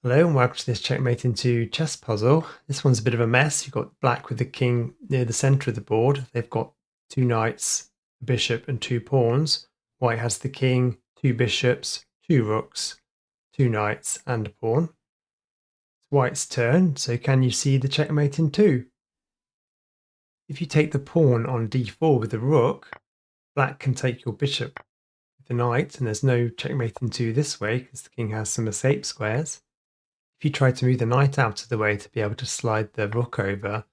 Hello and welcome to this checkmate into chess puzzle. This one's a bit of a mess. You've got black with the king near the center of the board. They've got two knights, a bishop and two pawns. White has the king, two bishops, two rooks, two knights and a pawn. It's white's turn, so can you see the checkmate in two? If you take the pawn on d4 with the rook, black can take your bishop with the knight, and there's no checkmate in two this way because the king has some escape squares. If you try to move the knight out of the way to be able to slide the rook over,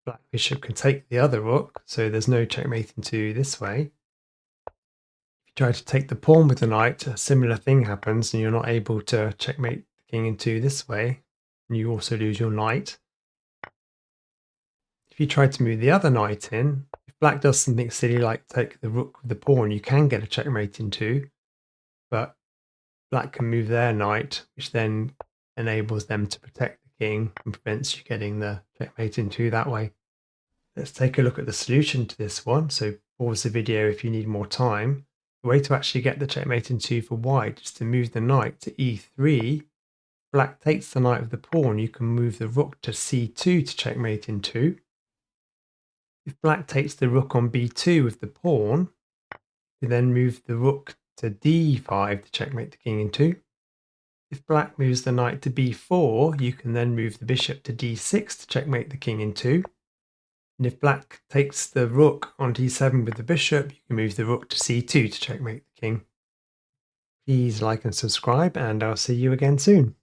black bishop can take the other rook, so there's no checkmate into this way. If you try to take the pawn with the knight, a similar thing happens and you're not able to checkmate the king into this way, and you also lose your knight. If you try to move the other knight in, if black does something silly like take the rook with the pawn, you can get a checkmate into, but black can move their knight, which then enables them to protect the king and prevents you getting the checkmate into that way. Let's take a look at the solution to this one. So pause the video if you need more time. The way to actually get the checkmate into for white is to move the knight to e3. Black takes the knight with the pawn. You can move the rook to c2 to checkmate in two. If black takes the rook on b2 with the pawn, you then move the rook to d5 to checkmate the king in two. If black moves the knight to b4, you can then move the bishop to d6 to checkmate the king in two. And if black takes the rook on d7 with the bishop, you can move the rook to c2 to checkmate the king. Please like and subscribe, and I'll see you again soon.